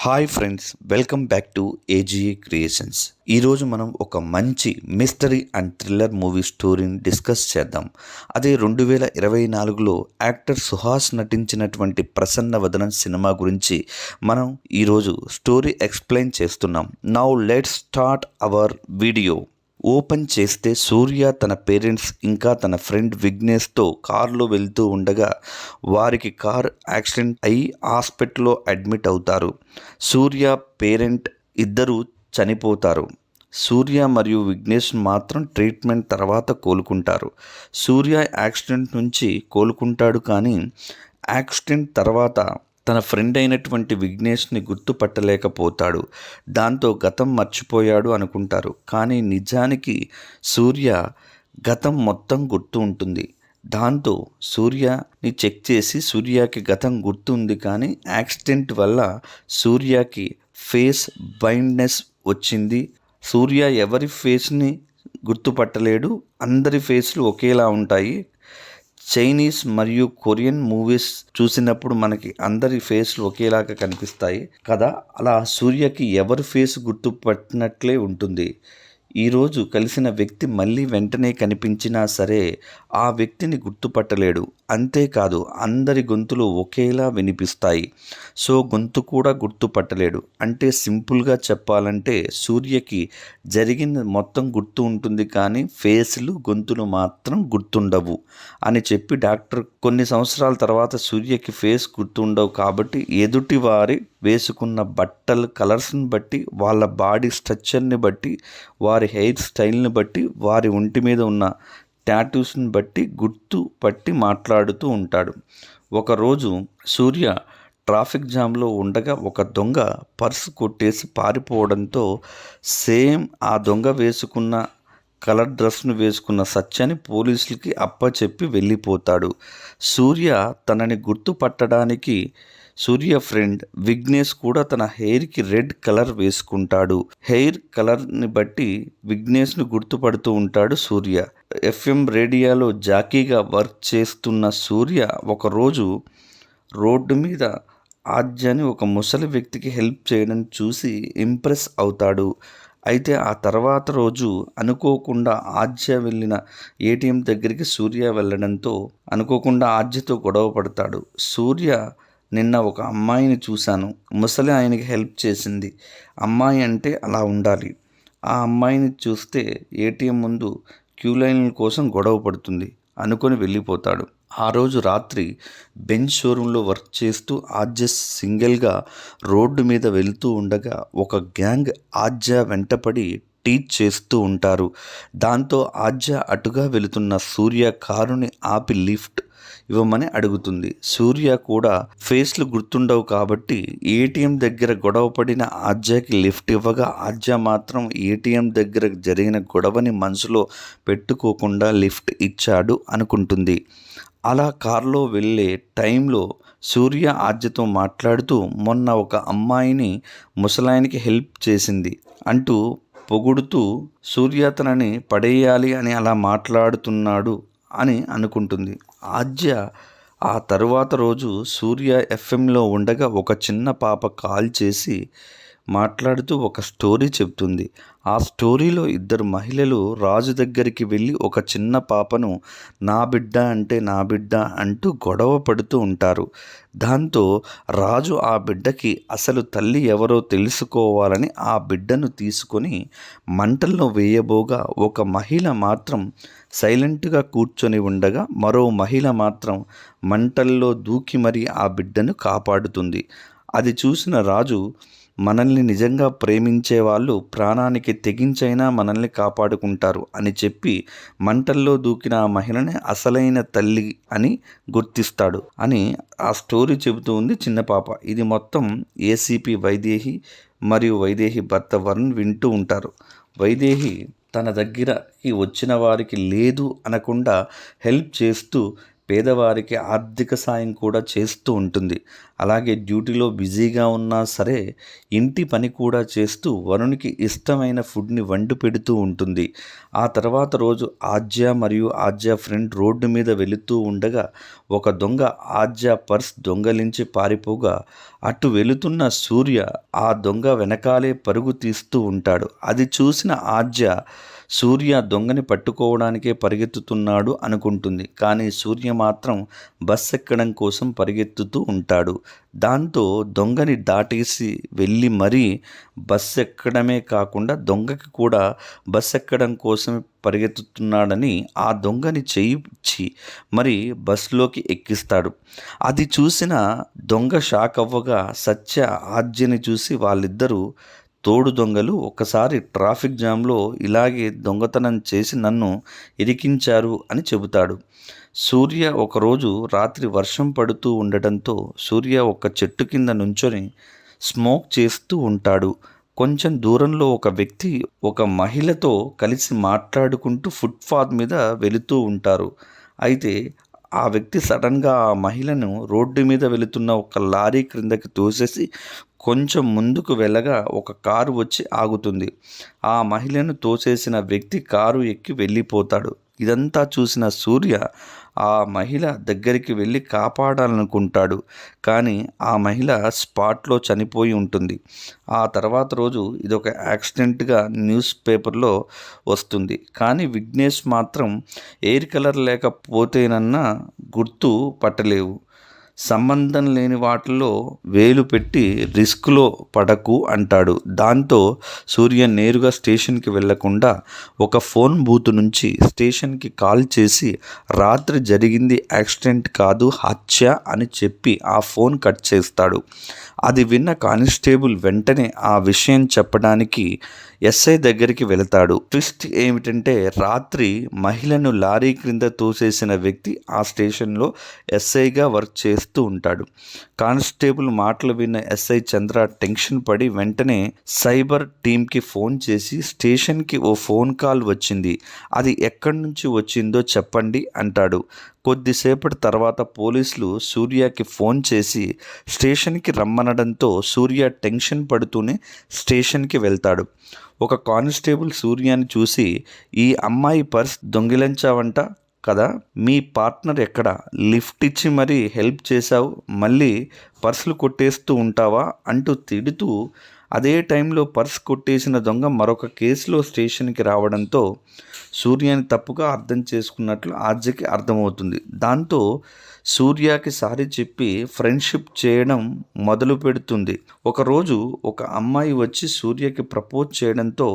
Hi friends, welcome back to AGA creations. ఈరోజు మనం ఒక మంచి మిస్టరీ అండ్ థ్రిల్లర్ మూవీ స్టోరీని డిస్కస్ చేద్దాం. అదే 2024లో యాక్టర్ సుహాస్ నటించినటువంటి ప్రసన్న వదనం సినిమా గురించి మనం ఈరోజు స్టోరీ ఎక్స్ప్లెయిన్ చేస్తున్నాం. Now let's start our video. Open చేస్తే సూర్య తన పేరెంట్స్ ఇంకా తన ఫ్రెండ్ విఘ్నేష్తో కారులో వెళ్తూ ఉండగా వారికి కార్ యాక్సిడెంట్ అయి హాస్పిటల్లో అడ్మిట్ అవుతారు. సూర్య పేరెంట్ ఇద్దరు చనిపోతారు. సూర్య మరియు విఘ్నేష్ మాత్రం ట్రీట్మెంట్ తర్వాత కోలుకుంటారు. సూర్య యాక్సిడెంట్ నుంచి కోలుకుంటాడు, కానీ యాక్సిడెంట్ తర్వాత తన ఫ్రెండ్ అయినటువంటి విఘ్నేష్ని గుర్తుపట్టలేకపోతాడు. దాంతో గతం మర్చిపోయాడు అనుకుంటారు, కానీ నిజానికి సూర్య గతం మొత్తం గుర్తు ఉంటుంది. దాంతో సూర్యని చెక్ చేసి సూర్యకి గతం గుర్తు ఉంది, కానీ యాక్సిడెంట్ వల్ల సూర్యకి ఫేస్ బ్లైండ్నెస్ వచ్చింది. సూర్య ఎవరి ఫేస్ని గుర్తుపట్టలేడు, అందరి ఫేస్లు ఒకేలా ఉంటాయి. చైనీస్ మరియు కొరియన్ మూవీస్ చూసినప్పుడు మనకి అందరి ఫేస్లు ఒకేలాగా కనిపిస్తాయి కదా, అలా సూర్యకి ఎవరి ఫేస్ గుర్తుపట్టినట్లే ఉంటుంది. ఈరోజు కలిసిన వ్యక్తి మళ్ళీ వెంటనే కనిపించినా సరే ఆ వ్యక్తిని గుర్తుపట్టలేడు. అంతేకాదు, అందరి గొంతులు ఒకేలా వినిపిస్తాయి, సో గొంతు కూడా గుర్తుపట్టలేడు. అంటే సింపుల్గా చెప్పాలంటే సూర్యకి జరిగింది మొత్తం గుర్తు ఉంటుంది, కానీ ఫేస్లు గొంతులు మాత్రం గుర్తుండవు అని చెప్పి డాక్టర్ కొన్ని సంవత్సరాల తర్వాత సూర్యకి ఫేస్ గుర్తుండవు కాబట్టి ఎదుటి వారి వేసుకున్న బట్టల కలర్స్ని బట్టి, వాళ్ళ బాడీ స్ట్రక్చర్ని బట్టి, వారి హెయిర్ స్టైల్ని బట్టి, వారి ఒంటి మీద ఉన్న టాటూస్ని బట్టి గుర్తు పట్టి మాట్లాడుతూ ఉంటాడు. ఒకరోజు సూర్య ట్రాఫిక్ జామ్లో ఉండగా ఒక దొంగ పర్సు కొట్టేసి పారిపోవడంతో సేమ్ ఆ దొంగ వేసుకున్న కలర్ డ్రెస్ను వేసుకున్న సత్యాన్ని పోలీసులకి అప్పచెప్పి వెళ్ళిపోతాడు. సూర్య తనని గుర్తుపట్టడానికి సూర్య ఫ్రెండ్ విఘ్నేష్ కూడా తన హెయిర్కి రెడ్ కలర్ వేసుకుంటాడు. హెయిర్ కలర్ని బట్టి విఘ్నేష్ను గుర్తుపడుతూ ఉంటాడు సూర్య. ఎఫ్ఎం రేడియోలో జాకీగా వర్క్ చేస్తున్న సూర్య ఒకరోజు రోడ్డు మీద ఆద్యని ఒక ముసలి వ్యక్తికి హెల్ప్ చేయడం చూసి ఇంప్రెస్ అవుతాడు. అయితే ఆ తర్వాత రోజు అనుకోకుండా ఆద్య వెళ్ళిన ఏటీఎం దగ్గరికి సూర్య వెళ్ళడంతో అనుకోకుండా ఆద్యతో గొడవ పడతాడు. సూర్య నిన్న ఒక అమ్మాయిని చూశాను, ముసలి ఆయనకి హెల్ప్ చేసింది. అమ్మాయి అంటే అలా ఉండాలి. ఆ అమ్మాయిని చూస్తే ఏటీఎం ముందు క్యూ లైన్ల కోసం గొడవ పడుతుంది అనుకొని వెళ్ళిపోతాడు. ఆ రోజు రాత్రి బెంజ్ షోరూంలో వర్క్ చేస్తూ ఆద్య సింగిల్గా రోడ్డు మీద వెళ్తూ ఉండగా ఒక గ్యాంగ్ ఆద్య వెంటపడి టీచ్ చేస్తూ ఉంటారు. దాంతో ఆద్య అటుగా వెళుతున్న సూర్య కారుని ఆపి లిఫ్ట్ ఇవ్వమని అడుగుతుంది. సూర్య కూడా ఫేస్లు గుర్తుండవు కాబట్టి ఏటీఎం దగ్గర గొడవ పడిన ఆద్యకి లిఫ్ట్ ఇవ్వగా ఆద్య మాత్రం ఏటీఎం దగ్గర జరిగిన గొడవని మనసులో పెట్టుకోకుండా లిఫ్ట్ ఇచ్చాడు అనుకుంటుంది. అలా కారులో వెళ్ళే టైంలో సూర్య ఆద్యతో మాట్లాడుతూ మొన్న ఒక అమ్మాయిని ముసలాయనికి హెల్ప్ చేసింది అంటూ పొగుడుతూ సూర్య తనని పడేయాలి అని అలా మాట్లాడుతున్నాడు అని అనుకుంటుంది. ఆద్య ఆ తరువాత రోజు సూర్య ఎఫ్ఎంలో ఉండగా ఒక చిన్న పాప కాల్ చేసి మాట్లాడుతూ ఒక స్టోరీ చెప్తుంది. ఆ స్టోరీలో ఇద్దరు మహిళలు రాజు దగ్గరికి వెళ్ళి ఒక చిన్న పాపను నా బిడ్డ అంటే నా బిడ్డ అంటూ గొడవ పడుతూ ఉంటారు. దాంతో రాజు ఆ బిడ్డకి అసలు తల్లి ఎవరో తెలుసుకోవాలని ఆ బిడ్డను తీసుకొని మంటల్లో వేయబోగా ఒక మహిళ మాత్రం సైలెంట్గా కూర్చొని ఉండగా మరో మహిళ మాత్రం మంటల్లో దూకి మరీ ఆ బిడ్డను కాపాడుతుంది. అది చూసిన రాజు మనల్ని నిజంగా ప్రేమించే వాళ్ళు ప్రాణానికి తెగించైనా మనల్ని కాపాడుకుంటారు అని చెప్పి మంటల్లో దూకిన ఆ మహిళని అసలైన తల్లి అని గుర్తిస్తాడు అని ఆ స్టోరీ చెబుతూ ఉంది చిన్న పాప. ఇది మొత్తం ఏసీపీ వైదేహి మరియు వైదేహి భర్త వరుణ్ వింటూ ఉంటారు. వైదేహి తన దగ్గరకి వచ్చిన వారికి లేదు అనకుండా హెల్ప్ చేస్తూ పేదవారికి ఆర్థిక సాయం కూడా చేస్తూ ఉంటుంది. అలాగే డ్యూటీలో బిజీగా ఉన్నా సరే ఇంటి పని కూడా చేస్తూ వరుణ్కి ఇష్టమైన ఫుడ్ని వండి పెడుతూ ఉంటుంది. ఆ తర్వాత రోజు ఆద్య మరియు ఆద్య ఫ్రెండ్ రోడ్డు మీద వెళుతూ ఉండగా ఒక దొంగ ఆద్య పర్స్ దొంగలించి పారిపోగా అటు వెళుతున్న సూర్య ఆ దొంగ వెనకాలే పరుగు తీస్తూ ఉంటాడు. అది చూసిన ఆద్య సూర్య దొంగని పట్టుకోవడానికే పరిగెత్తుతున్నాడు అనుకుంటుంది. కానీ సూర్య మాత్రం బస్ ఎక్కడం కోసం పరిగెత్తుతూ ఉంటాడు. దాంతో దొంగని దాటేసి వెళ్ళి మరీ బస్ ఎక్కడమే కాకుండా దొంగకి కూడా బస్ ఎక్కడం కోసం పరిగెత్తుతున్నాడని ఆ దొంగని చేయించి మరి బస్సులోకి ఎక్కిస్తాడు. అది చూసిన దొంగ షాక్ అవ్వగా సత్య ఆద్యని చూసి వాళ్ళిద్దరూ తోడు దొంగలు ఒకసారి ట్రాఫిక్ జామ్లో ఇలాగే దొంగతనం చేసి నన్ను ఇరికించారు అని చెబుతాడు. సూర్య ఒకరోజు రాత్రి వర్షం పడుతూ ఉండటంతో సూర్య ఒక చెట్టు కింద నుంచొని స్మోక్ చేస్తూ ఉంటాడు. కొంచెం దూరంలో ఒక వ్యక్తి ఒక మహిళతో కలిసి మాట్లాడుకుంటూ ఫుట్పాత్ మీద వెళుతూ ఉంటారు. అయితే ఆ వ్యక్తి సడన్గా ఆ మహిళను రోడ్డు మీద వెళుతున్న ఒక లారీ క్రిందకి తోసేసి కొంచెం ముందుకు వెళ్ళగా ఒక కారు వచ్చి ఆగుతుంది. ఆ మహిళను తోసేసిన వ్యక్తి కారు ఎక్కి వెళ్ళిపోతాడు. ఇదంతా చూసిన సూర్య ఆ మహిళ దగ్గరికి వెళ్ళి కాపాడాలనుకుంటాడు. కానీ ఆ మహిళ స్పాట్లో చనిపోయి ఉంటుంది. ఆ తర్వాత రోజు ఇదొక యాక్సిడెంట్గా న్యూస్ పేపర్లో వస్తుంది. కానీ విఘ్నేష్ మాత్రం ఎయిర్ కలర్ లేకపోతేనన్నా గుర్తు పట్టలేవు. సంబంధం లేని వాటిల్లో వేలు పెట్టి రిస్క్లో పడకు అంటాడు. దాంతో సూర్య నేరుగా స్టేషన్కి వెళ్లకుండా ఒక ఫోన్ బూత్ నుంచి స్టేషన్కి కాల్ చేసి రాత్రి జరిగింది యాక్సిడెంట్ కాదు హత్య అని చెప్పి ఆ ఫోన్ కట్ చేస్తాడు. అది విన్న కానిస్టేబుల్ వెంటనే ఆ విషయం చెప్పడానికి ఎస్ఐ దగ్గరికి వెళతాడు. ట్విస్ట్ ఏమిటంటే రాత్రి మహిళను లారీ క్రింద తోసేసిన వ్యక్తి ఆ స్టేషన్లో ఎస్ఐగా వర్క్ చేస్తూ ఉంటాడు. కానిస్టేబుల్ మాటలు విన్న ఎస్ఐ చంద్ర టెన్షన్ పడి వెంటనే సైబర్ టీంకి ఫోన్ చేసి స్టేషన్కి ఓ ఫోన్ కాల్ వచ్చింది, అది ఎక్కడి నుంచి వచ్చిందో చెప్పండి అంటాడు. కొద్దిసేపటి తర్వాత పోలీసులు సూర్యకి ఫోన్ చేసి స్టేషన్కి రమ్మనడంతో సూర్య టెన్షన్ పడుతూనే స్టేషన్కి వెళ్తాడు. ఒక కానిస్టేబుల్ సూర్యాని చూసి ఈ అమ్మాయి పర్స్ దొంగిలించావంట కదా, మీ పార్ట్నర్ ఎక్కడ, లిఫ్ట్ ఇచ్చి మరీ హెల్ప్ చేశావు, మళ్ళీ పర్సులు కొట్టేస్తూ ఉంటావా అంటూ తిడుతూ అదే టైంలో పర్స్ కొట్టేసిన దొంగ మరొక కేసులో స్టేషన్కి రావడంతో సూర్యని తప్పుగా అర్థం చేసుకున్నట్లు ఆర్జకి అర్థమవుతుంది. దాంతో సూర్యకి సారీ చెప్పి ఫ్రెండ్షిప్ చేయడం మొదలు పెడుతుంది. ఒకరోజు ఒక అమ్మాయి వచ్చి సూర్యకి ప్రపోజ్ చేయడంతో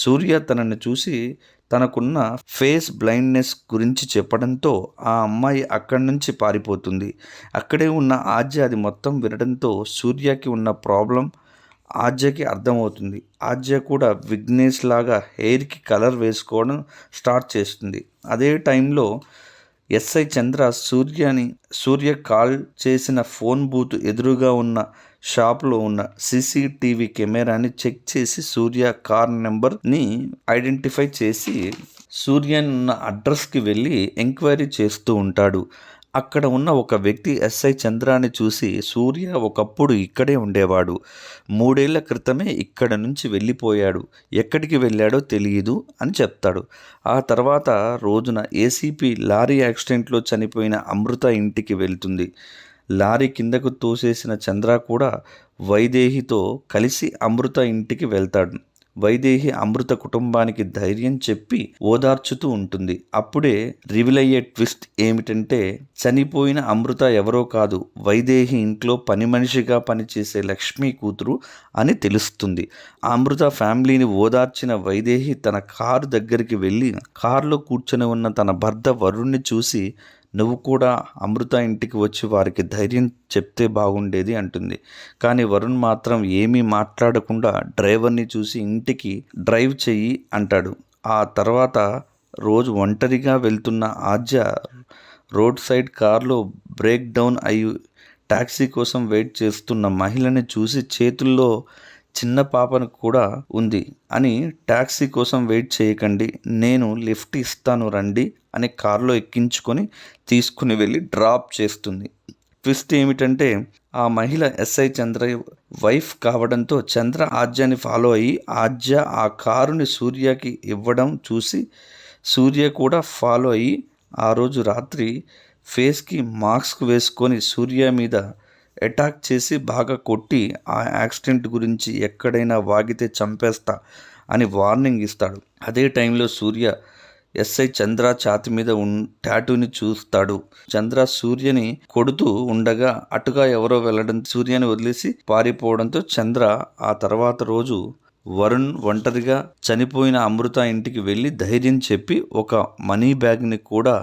సూర్య తనని చూసి తనకున్న ఫేస్ బ్లైండ్నెస్ గురించి చెప్పడంతో ఆ అమ్మాయి అక్కడి నుంచి పారిపోతుంది. అక్కడే ఉన్న ఆద్య అది మొత్తం వినడంతో సూర్యకి ఉన్న ప్రాబ్లం ఆద్యకి అర్థమవుతుంది. ఆద్య కూడా విఘ్నేష్ లాగా హెయిర్కి కలర్ వేసుకోవడం స్టార్ట్ చేస్తుంది. అదే టైంలో ఎస్ఐ చంద్ర సూర్య కాల్ చేసిన ఫోన్ బూత్ ఎదురుగా ఉన్న షాప్లో ఉన్న సీసీటీవీ కెమెరాని చెక్ చేసి సూర్య కార్ నెంబర్ని ఐడెంటిఫై చేసి సూర్యని ఉన్న అడ్రస్కి వెళ్ళి ఎంక్వైరీ చేస్తూ ఉంటాడు. అక్కడ ఉన్న ఒక వ్యక్తి ఎస్ఐ చంద్రాని చూసి సూర్య ఒకప్పుడు ఇక్కడే ఉండేవాడు, 3 ఏళ్ల క్రితమే ఇక్కడ నుంచి వెళ్ళిపోయాడు, ఎక్కడికి వెళ్ళాడో తెలియదు అని చెప్తాడు. ఆ తర్వాత రోజున ఏసీపీ లారీ యాక్సిడెంట్లో చనిపోయిన అమృత ఇంటికి వెళ్తుంది. లారీ కిందకు తోసేసిన చంద్ర కూడా వైదేహితో కలిసి అమృత ఇంటికి వెళ్తాడు. వైదేహి అమృత కుటుంబానికి ధైర్యం చెప్పి ఓదార్చుతూ ఉంటుంది. అప్పుడే రివీల్ అయ్యే ట్విస్ట్ ఏమిటంటే చనిపోయిన అమృత ఎవరో కాదు, వైదేహి ఇంట్లో పని మనిషిగా పనిచేసే లక్ష్మీ కూతురు అని తెలుస్తుంది. అమృత ఫ్యామిలీని ఓదార్చిన వైదేహి తన కారు దగ్గరికి వెళ్ళి కారులో కూర్చొని ఉన్న తన భర్త వరుణ్ణి చూసి నువ్వు కూడా అమృత ఇంటికి వచ్చి వారికి ధైర్యం చెప్తే బాగుండేది అంటుంది. కానీ వరుణ్ మాత్రం ఏమీ మాట్లాడకుండా డ్రైవర్ని చూసి ఇంటికి డ్రైవ్ చెయ్యి అంటాడు. ఆ తర్వాత రోజు ఒంటరిగా వెళ్తున్న ఆద్య రోడ్ సైడ్ కార్లో బ్రేక్ డౌన్ అయ్యి టాక్సీ కోసం వెయిట్ చేస్తున్న మహిళని చూసి చేతుల్లో చిన్న పాపను కూడా ఉంది అని టాక్సీ కోసం వెయిట్ చేయకండి, నేను లిఫ్ట్ ఇస్తాను రండి అని కారులో ఎక్కించుకొని తీసుకుని వెళ్ళి డ్రాప్ చేస్తుంది. ట్విస్ట్ ఏమిటంటే ఆ మహిళ ఎస్ఐ చంద్ర వైఫ్ కావడంతో చంద్ర ఆద్యాని ఫాలో అయ్యి ఆద్య ఆ కారుని సూర్యకి ఇవ్వడం చూసి సూర్య కూడా ఫాలో అయ్యి ఆ రోజు రాత్రి ఫేస్కి మాస్క్ వేసుకొని సూర్య మీద అటాక్ చేసి బాగా కొట్టి ఆ యాక్సిడెంట్ గురించి ఎక్కడైనా వాగితే చంపేస్తా అని వార్నింగ్ ఇస్తాడు. అదే టైంలో సూర్య ఎస్ఐ చంద్ర ఛాతి మీద టాటూని చూస్తాడు. చంద్ర సూర్యని కొడుతూ ఉండగా అటుగా ఎవరో వెళ్ళడం సూర్యని వదిలేసి పారిపోవడంతో చంద్ర ఆ తర్వాత రోజు వరుణ్ ఒంటరిగా చనిపోయిన అమృత ఇంటికి వెళ్ళి ధైర్యం చెప్పి ఒక మనీ బ్యాగ్ని కూడా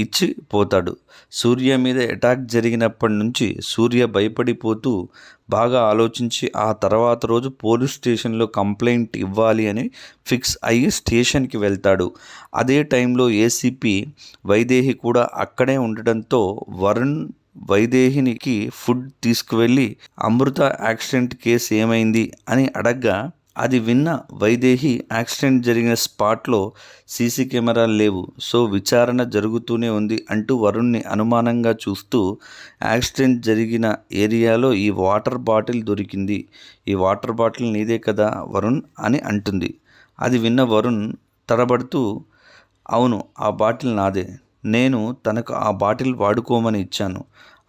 ఇచ్చి పోతాడు. సూర్య మీద అటాక్ జరిగినప్పటి నుంచి సూర్య భయపడిపోతూ బాగా ఆలోచించి ఆ తర్వాత రోజు పోలీస్ స్టేషన్లో కంప్లైంట్ ఇవ్వాలి అని ఫిక్స్ అయ్యి స్టేషన్కి వెళ్తాడు. అదే టైంలో ఏసీపీ వైదేహి కూడా అక్కడే ఉండడంతో వరుణ్ వైదేహినికి ఫుడ్ తీసుకువెళ్ళి అమృత యాక్సిడెంట్ కేసు ఏమైంది అని అడగ్గా అది విన్న వైదేహి యాక్సిడెంట్ జరిగిన స్పాట్లో సీసీ కెమెరాలు లేవు, సో విచారణ జరుగుతూనే ఉంది అంటూ వరుణ్ని అనుమానంగా చూస్తూ యాక్సిడెంట్ జరిగిన ఏరియాలో ఈ వాటర్ బాటిల్ దొరికింది, ఈ వాటర్ బాటిల్ నీదే కదా వరుణ్ అని అంటుంది. అది విన్న వరుణ్ తడబడుతూ అవును ఆ బాటిల్ నాదే, నేను తనకు ఆ బాటిల్ వాడుకోమని ఇచ్చాను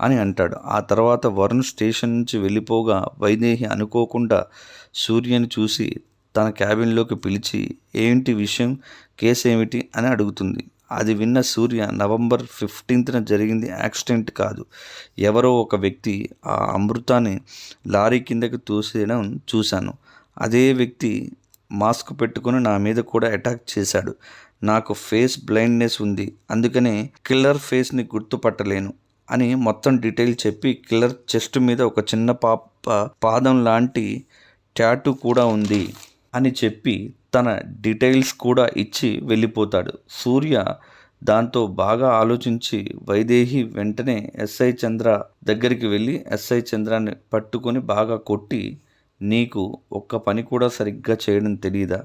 అని అంటాడు. ఆ తర్వాత వరుణ్ స్టేషన్ నుంచి వెళ్ళిపోగా వైదేహి అనుకోకుండా సూర్యని చూసి తన క్యాబిన్లోకి పిలిచి ఏంటి విషయం, కేసు ఏమిటి అని అడుగుతుంది. అది విన్న సూర్య నవంబర్ 15న జరిగింది యాక్సిడెంట్ కాదు, ఎవరో ఒక వ్యక్తి ఆ అమృతాన్ని లారీ కిందకి తోసేయడం చూశాను, అదే వ్యక్తి మాస్క్ పెట్టుకుని నా మీద కూడా అటాక్ చేశాడు, నాకు ఫేస్ బ్లైండ్నెస్ ఉంది అందుకనే కిల్లర్ ఫేస్ని గుర్తుపట్టలేను అని మొత్తం డీటెయిల్ చెప్పి కిల్లర్ చెస్ట్ మీద ఒక చిన్న పాదం లాంటి టాటూ కూడా ఉంది అని చెప్పి తన డీటెయిల్స్ కూడా ఇచ్చి వెళ్ళిపోతాడు. సూర్య దాంతో బాగా ఆలోచించి వైదేహి వెంటనే ఎస్ఐ చంద్ర దగ్గరికి వెళ్ళి ఎస్ఐ చంద్రాన్ని పట్టుకొని బాగా కొట్టి నీకు ఒక్క పని కూడా సరిగ్గా చేయడం తెలీదా,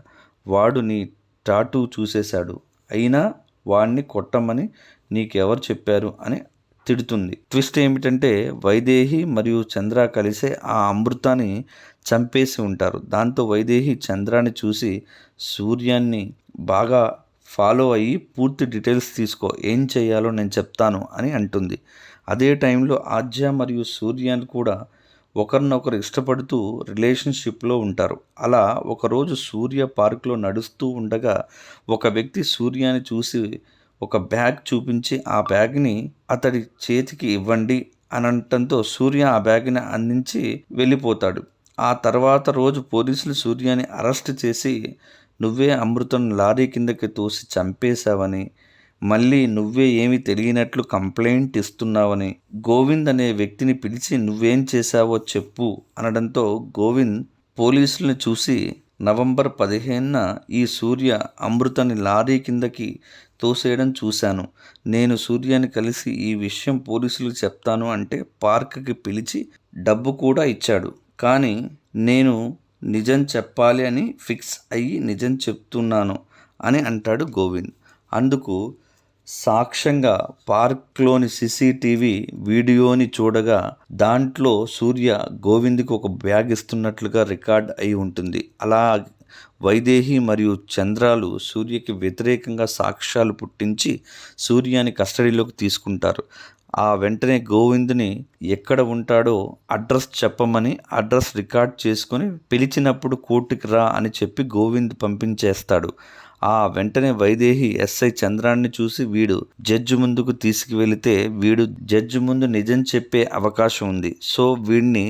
వాడు నీ టాటూ చూసేశాడు, అయినా వాడిని కొట్టమని నీకెవరు చెప్పారు అని తిడుతుంది. ట్విస్ట్ ఏమిటంటే వైదేహి మరియు చంద్ర కలిసే ఆ అమృతాన్ని చంపేసి ఉంటారు. దాంతో వైదేహి చంద్రాన్ని చూసి సూర్యాన్ని బాగా ఫాలో అయ్యి పూర్తి డీటెయిల్స్ తీసుకో, ఏం చేయాలో నేను చెప్తాను అని అంటుంది. అదే టైంలో ఆద్య మరియు సూర్యాన్ని కూడా ఒకరినొకరు ఇష్టపడుతూ రిలేషన్షిప్లో ఉంటారు. అలా ఒకరోజు సూర్య పార్క్లో నడుస్తూ ఉండగా ఒక వ్యక్తి సూర్యాన్ని చూసి ఒక బ్యాగ్ చూపించి ఆ బ్యాగ్ని అతడి చేతికి ఇవ్వండి అని అనటంతో సూర్య ఆ బ్యాగ్ని అందించి వెళ్ళిపోతాడు. ఆ తర్వాత రోజు పోలీసులు సూర్యాని అరెస్ట్ చేసి నువ్వే అమృతం లారీ కిందకి తోసి చంపేశావని, మళ్ళీ నువ్వే ఏమీ తెలియనట్లు కంప్లైంట్ ఇస్తున్నావని గోవింద్ అనే వ్యక్తిని పిలిచి నువ్వేం చేశావో చెప్పు అనడంతో గోవింద్ పోలీసులను చూసి నవంబర్ 15న ఈ సూర్య అమృతని లారీ కిందకి తోసేయడం చూశాను, నేను సూర్యాని కలిసి ఈ విషయం పోలీసులకు చెప్తాను అంటే పార్క్కి పిలిచి డబ్బు కూడా ఇచ్చాడు, కానీ నేను నిజం చెప్పాలి అని ఫిక్స్ అయ్యి నిజం చెప్తున్నాను అని అంటాడు గోవింద్. అందుకు సాక్ష్యంగా పార్క్లోని సీసీటీవీ వీడియోని చూడగా దాంట్లో సూర్య గోవింద్కి ఒక బ్యాగ్ ఇస్తున్నట్లుగా రికార్డ్ అయి ఉంటుంది. అలా వైదేహి మరియు చంద్రాలు సూర్యకి వ్యతిరేకంగా సాక్ష్యాలు పుట్టించి సూర్యాని కస్టడీలోకి తీసుకుంటారు. ఆ వెంటనే గోవింద్ని ఎక్కడ ఉంటాడో అడ్రస్ చెప్పమని అడ్రస్ రికార్డ్ చేసుకొని పిలిచినప్పుడు కోర్టుకి రా అని చెప్పి గోవింద్ పంపించేస్తాడు. ఆ వెంటనే వైదేహి ఎస్ఐ చంద్రాన్ని చూసి వీడు జడ్జి ముందుకు తీసుకువెళితే వీడు జడ్జి ముందు నిజం చెప్పే అవకాశం ఉంది, సో వీడిని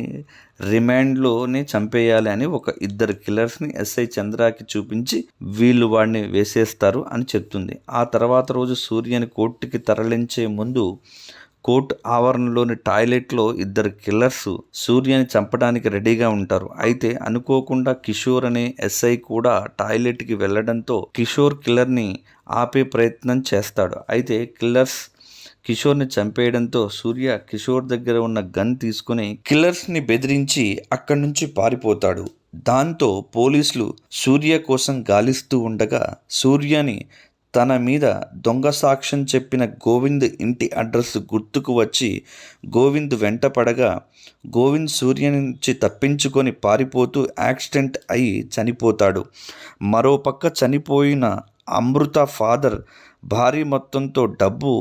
రిమాండ్లోనే చంపేయాలి అని ఒక ఇద్దరు కిల్లర్స్ని ఎస్ఐ చంద్రాకి చూపించి వీళ్ళు వాడిని వేసేస్తారు అని చెప్తుంది. ఆ తర్వాత రోజు సూర్యని కోర్టుకి తరలించే ముందు కోర్టు ఆవరణలోని టాయిలెట్లో ఇద్దరు కిల్లర్స్ సూర్యని చంపడానికి రెడీగా ఉంటారు. అయితే అనుకోకుండా కిషోర్ అనే ఎస్ఐ కూడా టాయిలెట్కి వెళ్ళడంతో కిషోర్ కిల్లర్ని ఆపే ప్రయత్నం చేస్తాడు. అయితే కిల్లర్స్ కిషోర్ని చంపేయడంతో సూర్య కిషోర్ దగ్గర ఉన్న గన్ తీసుకుని కిల్లర్స్ని బెదిరించి అక్కడి నుంచి పారిపోతాడు. దాంతో పోలీసులు సూర్య కోసం గాలిస్తూ ఉండగా సూర్యని తన మీద దొంగ సాక్ష్యం చెప్పిన గోవింద్ ఇంటి అడ్రస్ గుర్తుకు వచ్చి గోవింద్ వెంట పడగా గోవింద్ సూర్య నుంచి తప్పించుకొని పారిపోతూ యాక్సిడెంట్ అయి చనిపోతాడు. మరోపక్క చనిపోయిన అమృత ఫాదర్ భారీ మొత్తంతో డబ్బు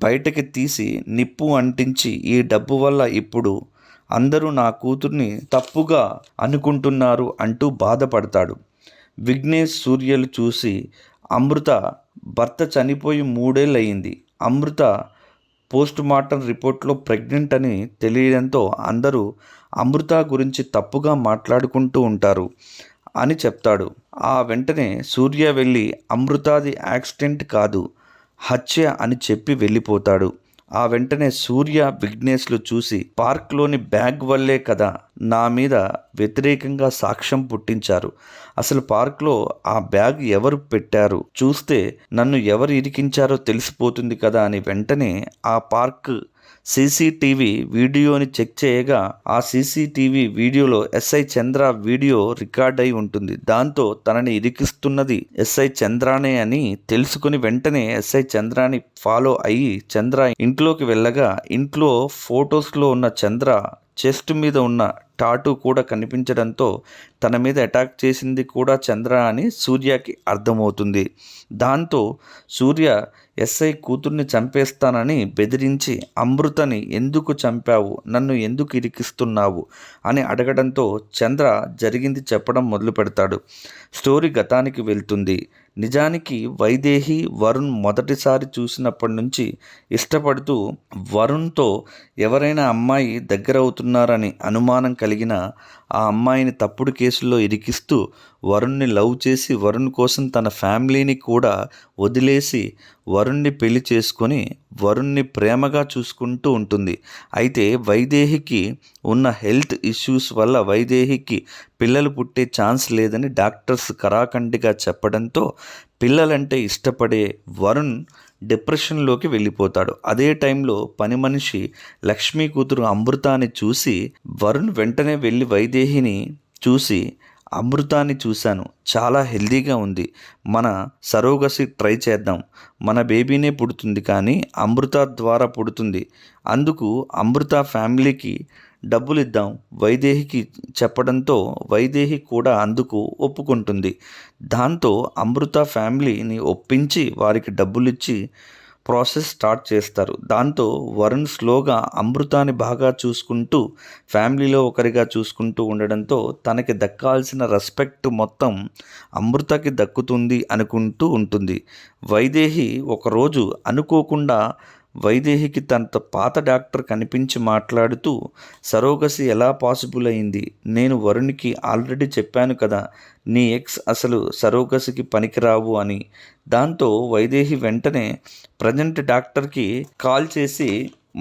బయటకి తీసి నిప్పు అంటించి ఈ డబ్బు వల్ల ఇప్పుడు అందరూ నా కూతుర్ని తప్పుగా అనుకుంటున్నారు అంటూ బాధపడతాడు. విఘ్నేష్ సూర్యలు చూసి అమృత భర్త చనిపోయి 3 ఏళ్ళు అయింది. అమృత పోస్ట్ మార్టం రిపోర్ట్లో ప్రెగ్నెంట్ అని తెలియడంతో అందరూ అమృత గురించి తప్పుగా మాట్లాడుకుంటూ ఉంటారు అని చెప్తాడు. ఆ వెంటనే సూర్య వెళ్ళి అమృతాది యాక్సిడెంట్ కాదు, హత్య అని చెప్పి వెళ్ళిపోతాడు. ఆ వెంటనే సూర్య విఘ్నేష్లు చూసి పార్క్లోని బ్యాగ్ వల్లే కదా నా మీద వ్యతిరేకంగా సాక్ష్యం పుట్టించారు, అసలు పార్క్లో ఆ బ్యాగ్ ఎవరు పెట్టారు, చూస్తే నన్ను ఎవరు ఇరికించారో తెలిసిపోతుంది కదా అని వెంటనే ఆ పార్క్ సీసీటీవీ వీడియోని చెక్ చేయగా ఆ సీసీటీవీ వీడియోలో ఎస్ఐ చంద్ర వీడియో రికార్డ్ అయి ఉంటుంది. దాంతో తనని ఇరికిస్తున్నది ఎస్ఐ చంద్రానే అని తెలుసుకుని వెంటనే ఎస్ఐ చంద్రాని ఫాలో అయ్యి చంద్ర ఇంట్లోకి వెళ్ళగా ఇంట్లో ఫొటోస్లో ఉన్న చంద్ర చెస్ట్ మీద ఉన్న టాటూ కూడా కనిపించడంతో తన మీద అటాక్ చేసింది కూడా చంద్ర అని సూర్యకి అర్థమవుతుంది. దాంతో సూర్య ఎస్ఐ కూతుర్ని చంపేస్తానని బెదిరించి అమృతని ఎందుకు చంపావు, నన్ను ఎందుకు ఇరికిస్తున్నావు అని అడగడంతో చంద్ర జరిగింది చెప్పడం మొదలు పెడతాడు. స్టోరీ గతానికి వెళ్తుంది. నిజానికి వైదేహి వరుణ్ మొదటిసారి చూసినప్పటి నుంచి ఇష్టపడుతూ వరుణ్తో ఎవరైనా అమ్మాయి దగ్గరవుతున్నారని అనుమానం కలిగిన ఆ అమ్మాయిని తప్పుడు కేసుల్లో ఇరికిస్తూ వరుణ్ని లవ్ చేసి వరుణ్ కోసం తన ఫ్యామిలీని కూడా వదిలేసి వరుణ్ని పెళ్లి చేసుకొని వరుణ్ని ప్రేమగా చూసుకుంటూ ఉంటుంది. అయితే వైదేహికి ఉన్న హెల్త్ ఇష్యూస్ వల్ల వైదేహికి పిల్లలు పుట్టే ఛాన్స్ లేదని డాక్టర్స్ కరాఖండిగా చెప్పడంతో పిల్లలంటే ఇష్టపడే వరుణ్ డిప్రెషన్లోకి వెళ్ళిపోతాడు. అదే టైంలో పని మనిషి లక్ష్మీ కూతురు అమృతాన్ని చూసి వరుణ్ వెంటనే వెళ్ళి వైదేహిని చూసి అమృతాన్ని చూశాను, చాలా హెల్దీగా ఉంది, మన సరోగసి ట్రై చేద్దాం, మన బేబీనే పుడుతుంది కానీ అమృత ద్వారా పుడుతుంది, అందుకు అమృత ఫ్యామిలీకి డబ్బులు ఇద్దాం వైదేహికి చెప్పడంతో వైదేహి కూడా అందుకు ఒప్పుకుంటుంది. దాంతో అమృత ఫ్యామిలీని ఒప్పించి వారికి డబ్బులు ఇచ్చి ప్రాసెస్ స్టార్ట్ చేస్తారు. దాంతో వరుణ్ స్లోగా అమృతాన్ని బాగా చూసుకుంటూ ఫ్యామిలీలో ఒకరిగా చూసుకుంటూ ఉండడంతో తనకి దక్కాల్సిన రెస్పెక్ట్ మొత్తం అమృతకి దక్కుతుంది అనుకుంటూ ఉంటుంది. వైదేహి ఒకరోజు అనుకోకుండా వైదేహికి తన పాత డాక్టర్ కనిపించి మాట్లాడుతూ సరోగసి ఎలా పాసిబుల్ అయింది, నేను వరుణ్కి ఆల్రెడీ చెప్పాను కదా నీ ఎక్స్ అసలు సరోగసికి పనికిరావు అని. దాంతో వైదేహి వెంటనే ప్రజెంట్ డాక్టర్కి కాల్ చేసి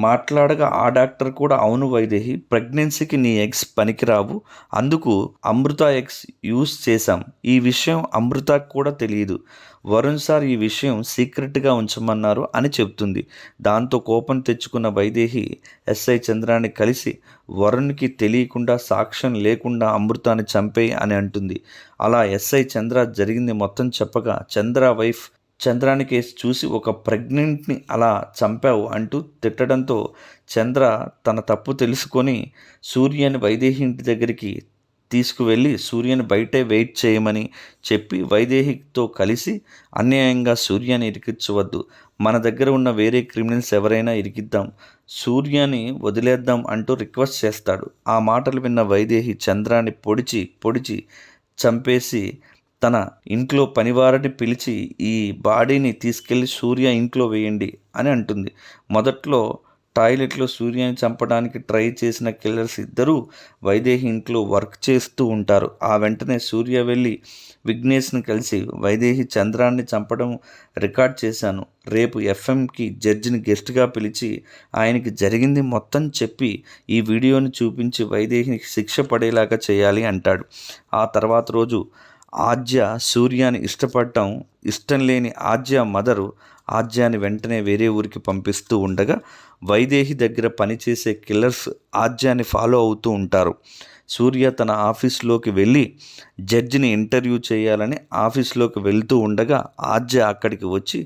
మాట్లాడగా ఆ డాక్టర్ కూడా అవును వైదేహి, ప్రెగ్నెన్సీకి నీ ఎగ్స్ పనికిరావు, అందుకు అమృత ఎగ్స్ యూస్ చేశాం, ఈ విషయం అమృతకు కూడా తెలియదు, వరుణ్ సార్ ఈ విషయం సీక్రెట్గా ఉంచమన్నారు అని చెప్తుంది. దాంతో కోపం తెచ్చుకున్న వైదేహి ఎస్ఐ చంద్రాన్ని కలిసి వరుణ్కి తెలియకుండా సాక్ష్యం లేకుండా అమృతాన్ని చంపేయి అని అంటుంది. అలా ఎస్ఐ చంద్ర జరిగింది మొత్తం చెప్పగా చంద్ర వైఫ్ చంద్రాని కేసు చూసి ఒక ప్రెగ్నెంట్ని అలా చంపావు అంటూ తిట్టడంతో చంద్ర తన తప్పు తెలుసుకొని సూర్యని వైదేహి ఇంటి దగ్గరికి తీసుకువెళ్ళి సూర్యని బయటే వెయిట్ చేయమని చెప్పి వైదేహితో కలిసి అన్యాయంగా సూర్యని ఇరికించవద్దు, మన దగ్గర ఉన్న వేరే క్రిమినల్స్ ఎవరైనా ఇరికిద్దాం, సూర్యని వదిలేద్దాం అంటూ రిక్వెస్ట్ చేస్తాడు. ఆ మాటలు విన్న వైదేహి చంద్రాన్ని పొడిచి చంపేసి తన ఇంట్లో పనివారిని పిలిచి ఈ బాడీని తీసుకెళ్ళి సూర్య ఇంట్లో వేయండి అని అంటుంది. మొదట్లో టాయిలెట్లో సూర్యని చంపడానికి ట్రై చేసిన కిల్లర్స్ ఇద్దరూ వైదేహి ఇంట్లో వర్క్ చేస్తూ ఉంటారు. ఆ వెంటనే సూర్య వెళ్ళి విఘ్నేష్ని కలిసి వైదేహి చంద్రాన్ని చంపడం రికార్డ్ చేశాను, రేపు ఎఫ్ఎంకి జడ్జిని గెస్ట్గా పిలిచి ఆయనకి జరిగింది మొత్తం చెప్పి ఈ వీడియోని చూపించి వైదేహికి శిక్ష పడేలాగా చేయాలి అంటాడు. ఆ తర్వాత రోజు ఆద్య సూర్యాని ఇష్టపడటం ఇష్టం లేని ఆద్య మదరు ఆద్యాని వెంటనే వేరే ఊరికి పంపిస్తూ ఉండగా వైదేహి దగ్గర పనిచేసే కిల్లర్స్ ఆద్యాని ఫాలో అవుతూ ఉంటారు. సూర్య తన ఆఫీస్లోకి వెళ్ళి జడ్జిని ఇంటర్వ్యూ చేయాలని ఆఫీస్లోకి వెళ్తూ ఉండగా ఆద్య అక్కడికి వచ్చి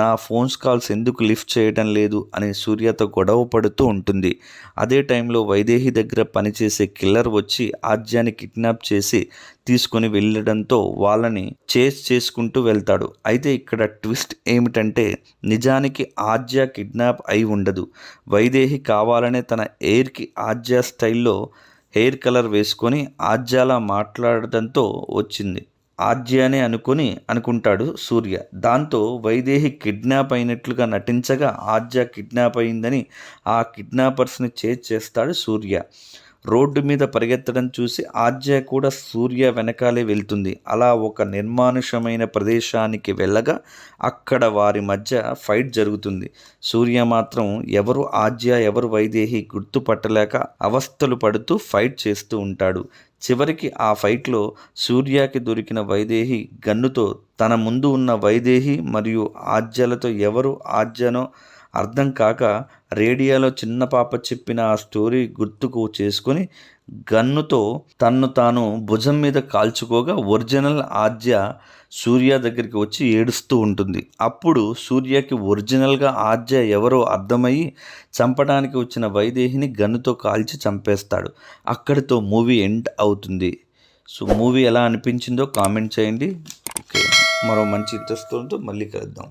నా ఫోన్స్ కాల్స్ ఎందుకు లిఫ్ట్ చేయడం లేదు అని సూర్యతో గొడవ పడుతూ ఉంటుంది. అదే టైంలో వైదేహి దగ్గర పనిచేసే కిల్లర్ వచ్చి ఆద్యాని కిడ్నాప్ చేసి తీసుకొని వెళ్ళడంతో వాళ్ళని చేస్ చేసుకుంటూ వెళ్తాడు. అయితే ఇక్కడ ట్విస్ట్ ఏమిటంటే నిజానికి ఆద్య కిడ్నాప్ అయి ఉండదు. వైదేహి కావాలనే తన ఎయిర్కి ఆద్య స్టైల్లో హెయిర్ కలర్ వేసుకొని ఆద్యలా మాట్లాడడంతో వచ్చింది. ఆద్యానే అనుకుంటాడు సూర్య. దాంతో వైదేహి కిడ్నాప్ అయినట్లుగా నటించగా ఆద్య కిడ్నాప్ అయిందని ఆ కిడ్నాపర్స్ని చేజ్ చేస్తాడు సూర్య. రోడ్డు మీద పరిగెత్తడం చూసి ఆద్య కూడా సూర్య వెనకాలే వెళ్తుంది. అలా ఒక నిర్మానుషమైన ప్రదేశానికి వెళ్ళగా అక్కడ వారి మధ్య ఫైట్ జరుగుతుంది. సూర్య మాత్రం ఎవరు ఆద్య ఎవరు వైదేహి గుర్తుపట్టలేక అవస్థలు పడుతూ ఫైట్ చేస్తూ ఉంటాడు. చివరికి ఆ ఫైట్లో సూర్యకి దొరికిన వైదేహి గన్నుతో తన ముందు ఉన్న వైదేహి మరియు ఆద్యలతో ఎవరు ఆద్యనో అర్థం కాక రేడియోలో చిన్న పాప చెప్పిన ఆ స్టోరీ గుర్తుకు చేసుకొని గన్నుతో తన్ను తాను భుజం మీద కాల్చుకోగా ఒరిజినల్ ఆద్య సూర్య దగ్గరికి వచ్చి ఏడుస్తూ ఉంటుంది. అప్పుడు సూర్యకి ఒరిజినల్గా ఆద్య ఎవరో అర్థమయ్యి చంపడానికి వచ్చిన వైదేహిని గన్నుతో కాల్చి చంపేస్తాడు. అక్కడితో మూవీ ఎండ్ అవుతుంది. సో మూవీ ఎలా అనిపించిందో కామెంట్ చేయండి. ఓకే, మరో మంచి ఇంట్రెస్ట్తో మళ్ళీ కలుద్దాం.